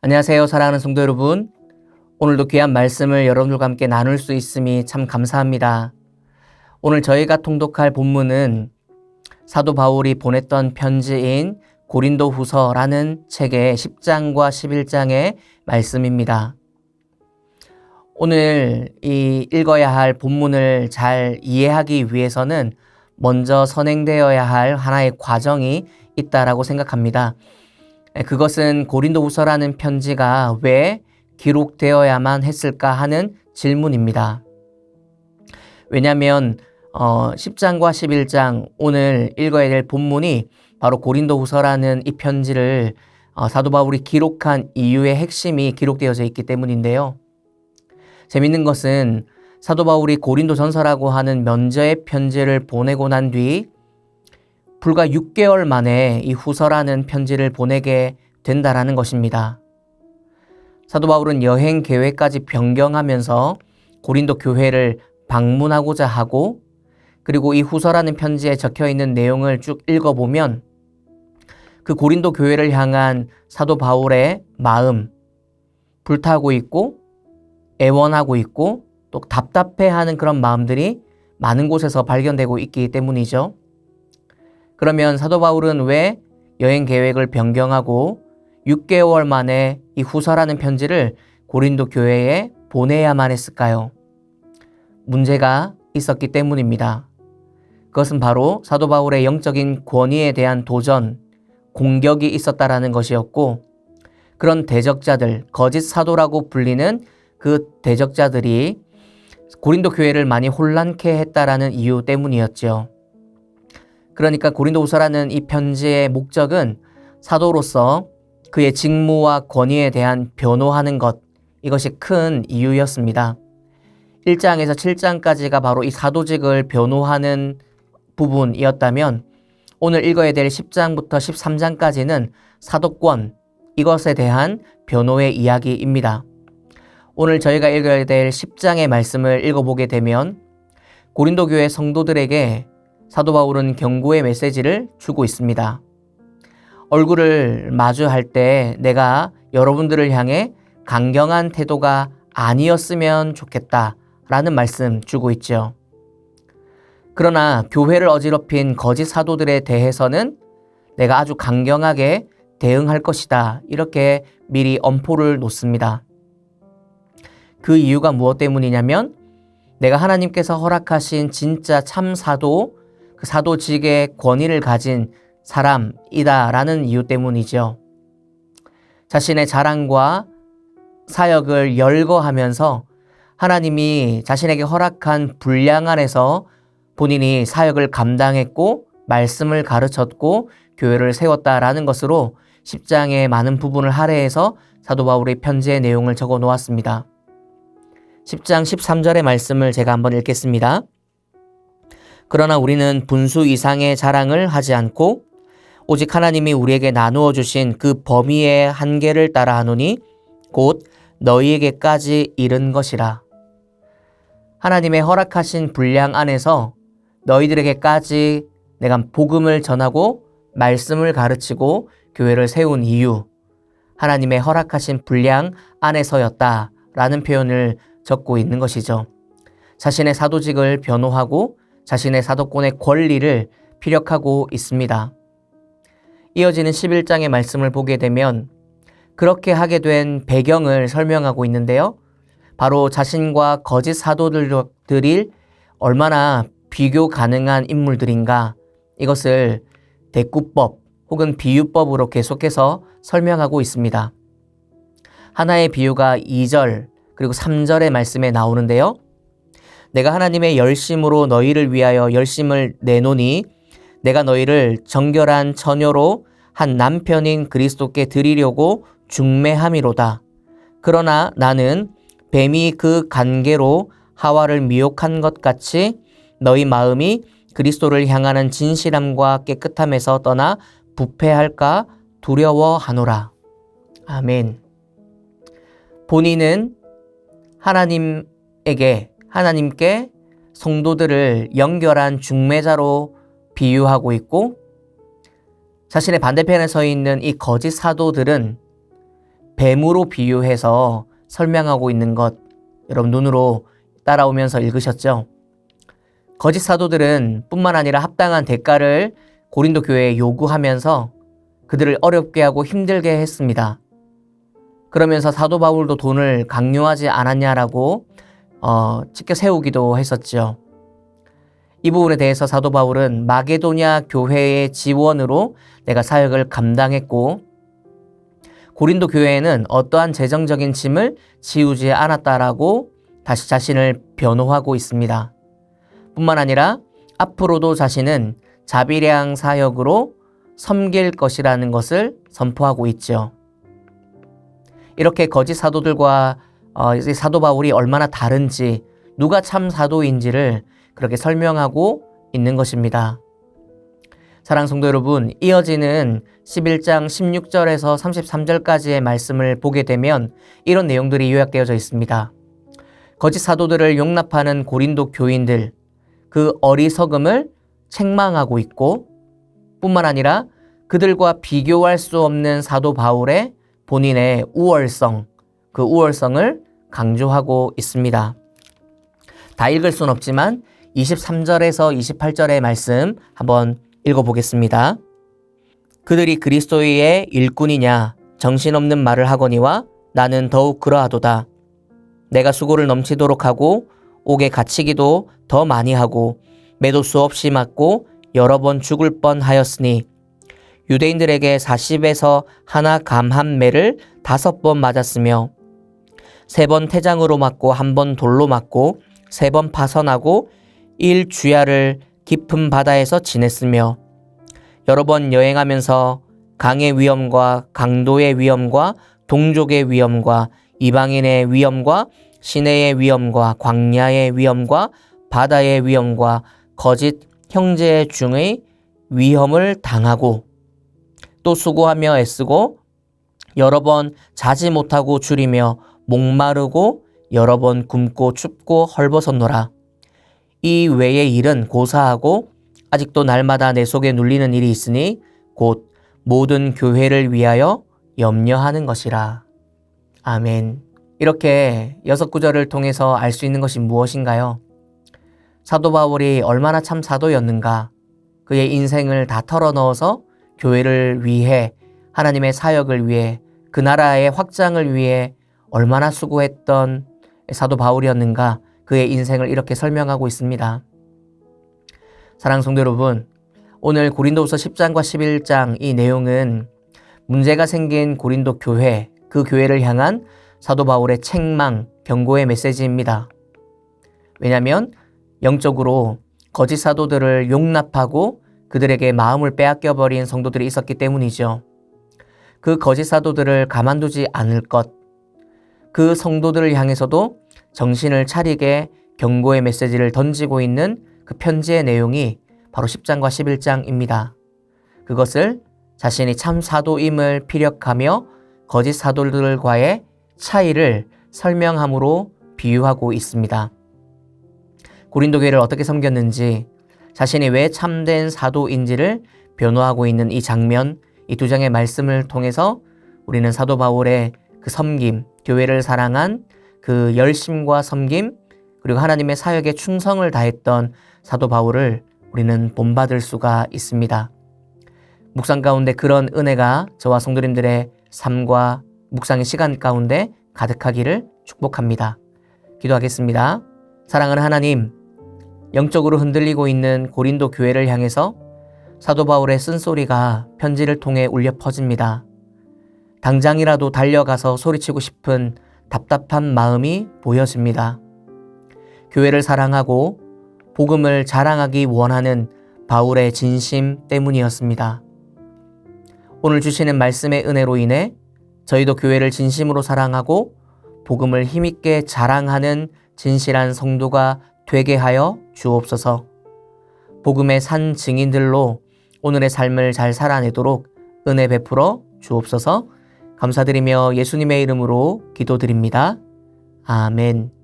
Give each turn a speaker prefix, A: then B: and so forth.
A: 안녕하세요, 사랑하는 성도 여러분. 오늘도 귀한 말씀을 여러분들과 함께 나눌 수 있음이 참 감사합니다. 오늘 저희가 통독할 본문은 사도 바울이 보냈던 편지인 고린도후서라는 책의 10장과 11장의 말씀입니다. 오늘 이 읽어야 할 본문을 잘 이해하기 위해서는 먼저 선행되어야 할 하나의 과정이 있다라고 생각합니다. 그것은 고린도후서라는 편지가 왜 기록되어야만 했을까 하는 질문입니다. 왜냐하면 10장과 11장 오늘 읽어야 될 본문이 바로 고린도후서라는 이 편지를 사도 바울이 기록한 이유의 핵심이 기록되어져 있기 때문인데요. 재밌는 것은 사도 바울이 고린도전서라고 하는 면제의 편지를 보내고 난 뒤 불과 6개월 만에 이 후서라는 편지를 보내게 된다라는 것입니다. 사도 바울은 여행 계획까지 변경하면서 고린도 교회를 방문하고자 하고, 그리고 이 후서라는 편지에 적혀 있는 내용을 쭉 읽어보면 그 고린도 교회를 향한 사도 바울의 마음, 불타고 있고 애원하고 있고 또 답답해하는 그런 마음들이 많은 곳에서 발견되고 있기 때문이죠. 그러면 사도 바울은 왜 여행 계획을 변경하고 6개월 만에 이 후서라는 편지를 고린도 교회에 보내야만 했을까요? 문제가 있었기 때문입니다. 그것은 바로 사도 바울의 영적인 권위에 대한 도전, 공격이 있었다라는 것이었고, 그런 대적자들, 거짓 사도라고 불리는 그 대적자들이 고린도 교회를 많이 혼란케 했다라는 이유 때문이었죠. 그러니까 고린도후서라는 이 편지의 목적은 사도로서 그의 직무와 권위에 대한 변호하는 것, 이것이 큰 이유였습니다. 1장에서 7장까지가 바로 이 사도직을 변호하는 부분이었다면 오늘 읽어야 될 10장부터 13장까지는 사도권, 이것에 대한 변호의 이야기입니다. 오늘 저희가 읽어야 될 10장의 말씀을 읽어보게 되면 고린도 교회 성도들에게 사도 바울은 경고의 메시지를 주고 있습니다. 얼굴을 마주할 때 내가 여러분들을 향해 강경한 태도가 아니었으면 좋겠다라는 말씀 주고 있죠. 그러나 교회를 어지럽힌 거짓 사도들에 대해서는 내가 아주 강경하게 대응할 것이다, 이렇게 미리 엄포를 놓습니다. 그 이유가 무엇 때문이냐면 내가 하나님께서 허락하신 진짜 참 사도, 그 사도직의 권위를 가진 사람이다라는 이유 때문이죠. 자신의 자랑과 사역을 열거하면서 하나님이 자신에게 허락한 분량 안에서 본인이 사역을 감당했고 말씀을 가르쳤고 교회를 세웠다라는 것으로 10장의 많은 부분을 할애해서 사도 바울의 편지의 내용을 적어 놓았습니다. 10장 13절의 말씀을 제가 한번 읽겠습니다. 그러나 우리는 분수 이상의 자랑을 하지 않고 오직 하나님이 우리에게 나누어 주신 그 범위의 한계를 따라 하노니 곧 너희에게까지 이른 것이라. 하나님의 허락하신 분량 안에서 너희들에게까지 내가 복음을 전하고 말씀을 가르치고 교회를 세운 이유, 하나님의 허락하신 분량 안에서였다라는 표현을 적고 있는 것이죠. 자신의 사도직을 변호하고 자신의 사도권의 권리를 피력하고 있습니다. 이어지는 11장의 말씀을 보게 되면 그렇게 하게 된 배경을 설명하고 있는데요. 바로 자신과 거짓 사도들이 얼마나 비교 가능한 인물들인가, 이것을 대꾸법 혹은 비유법으로 계속해서 설명하고 있습니다. 하나의 비유가 2절 그리고 3절의 말씀에 나오는데요. 내가 하나님의 열심으로 너희를 위하여 열심을 내노니 내가 너희를 정결한 처녀로 한 남편인 그리스도께 드리려고 중매함이로다. 그러나 나는 뱀이 그 간계로 하와를 미혹한 것 같이 너희 마음이 그리스도를 향하는 진실함과 깨끗함에서 떠나 부패할까 두려워하노라. 아멘. 본인은 하나님께 성도들을 연결한 중매자로 비유하고 있고, 자신의 반대편에 서 있는 이 거짓 사도들은 뱀으로 비유해서 설명하고 있는 것 여러분 눈으로 따라오면서 읽으셨죠? 거짓 사도들은 뿐만 아니라 합당한 대가를 고린도 교회에 요구하면서 그들을 어렵게 하고 힘들게 했습니다. 그러면서 사도 바울도 돈을 강요하지 않았냐라고 지켜 세우기도 했었죠. 이 부분에 대해서 사도 바울은 마게도냐 교회의 지원으로 내가 사역을 감당했고 고린도 교회에는 어떠한 재정적인 짐을 지우지 않았다라고 다시 자신을 변호하고 있습니다. 뿐만 아니라 앞으로도 자신은 자비량 사역으로 섬길 것이라는 것을 선포하고 있죠. 이렇게 거짓 사도들과 사도 바울이 얼마나 다른지 누가 참 사도인지를 그렇게 설명하고 있는 것입니다. 사랑하는 성도 여러분, 이어지는 11장 16절에서 33절까지의 말씀을 보게 되면 이런 내용들이 요약되어져 있습니다. 거짓 사도들을 용납하는 고린도 교인들, 그 어리석음을 책망하고 있고 뿐만 아니라 그들과 비교할 수 없는 사도 바울의 본인의 우월성, 그 우월성을 강조하고 있습니다. 다 읽을 순 없지만 23절에서 28절의 말씀 한번 읽어보겠습니다. 그들이 그리스도의 일꾼이냐 정신없는 말을 하거니와 나는 더욱 그러하도다. 내가 수고를 넘치도록 하고 옥에 갇히기도 더 많이 하고 매도 수없이 맞고 여러 번 죽을 뻔하였으니 유대인들에게 40에서 하나 감 한 매를 5번 맞았으며 3번 태장으로 맞고 1번 돌로 맞고 3번 파선하고 1주야를 깊은 바다에서 지냈으며 여러 번 여행하면서 강의 위험과 강도의 위험과 동족의 위험과 이방인의 위험과 시내의 위험과 광야의 위험과 바다의 위험과 거짓 형제 중의 위험을 당하고 또 수고하며 애쓰고 여러 번 자지 못하고 줄이며 목마르고 여러 번 굶고 춥고 헐벗었노라. 이 외의 일은 고사하고 아직도 날마다 내 속에 눌리는 일이 있으니 곧 모든 교회를 위하여 염려하는 것이라. 아멘. 이렇게 6구절을 통해서 알 수 있는 것이 무엇인가요? 사도 바울이 얼마나 참 사도였는가, 그의 인생을 다 털어넣어서 교회를 위해, 하나님의 사역을 위해, 그 나라의 확장을 위해 얼마나 수고했던 사도 바울이었는가, 그의 인생을 이렇게 설명하고 있습니다. 사랑하는 성도 여러분, 오늘 고린도후서 10장과 11장 이 내용은 문제가 생긴 고린도 교회, 그 교회를 향한 사도 바울의 책망, 경고의 메시지입니다. 왜냐하면 영적으로 거짓 사도들을 용납하고 그들에게 마음을 빼앗겨버린 성도들이 있었기 때문이죠. 그 거짓 사도들을 가만두지 않을 것, 그 성도들을 향해서도 정신을 차리게 경고의 메시지를 던지고 있는 그 편지의 내용이 바로 10장과 11장입니다. 그것을 자신이 참 사도임을 피력하며 거짓 사도들과의 차이를 설명함으로 비유하고 있습니다. 고린도 교회를 어떻게 섬겼는지, 자신이 왜 참된 사도인지를 변호하고 있는 이 장면, 이 2장의 말씀을 통해서 우리는 사도 바울의 그 섬김, 교회를 사랑한 그 열심과 섬김, 그리고 하나님의 사역에 충성을 다했던 사도 바울을 우리는 본받을 수가 있습니다. 묵상 가운데 그런 은혜가 저와 성도님들의 삶과 묵상의 시간 가운데 가득하기를 축복합니다. 기도하겠습니다. 사랑하는 하나님, 영적으로 흔들리고 있는 고린도 교회를 향해서 사도 바울의 쓴소리가 편지를 통해 울려 퍼집니다. 당장이라도 달려가서 소리치고 싶은 답답한 마음이 보여집니다. 교회를 사랑하고 복음을 자랑하기 원하는 바울의 진심 때문이었습니다. 오늘 주시는 말씀의 은혜로 인해 저희도 교회를 진심으로 사랑하고 복음을 힘있게 자랑하는 진실한 성도가 되게 하여 주옵소서. 복음의 산 증인들로 오늘의 삶을 잘 살아내도록 은혜 베풀어 주옵소서. 감사드리며 예수님의 이름으로 기도드립니다. 아멘.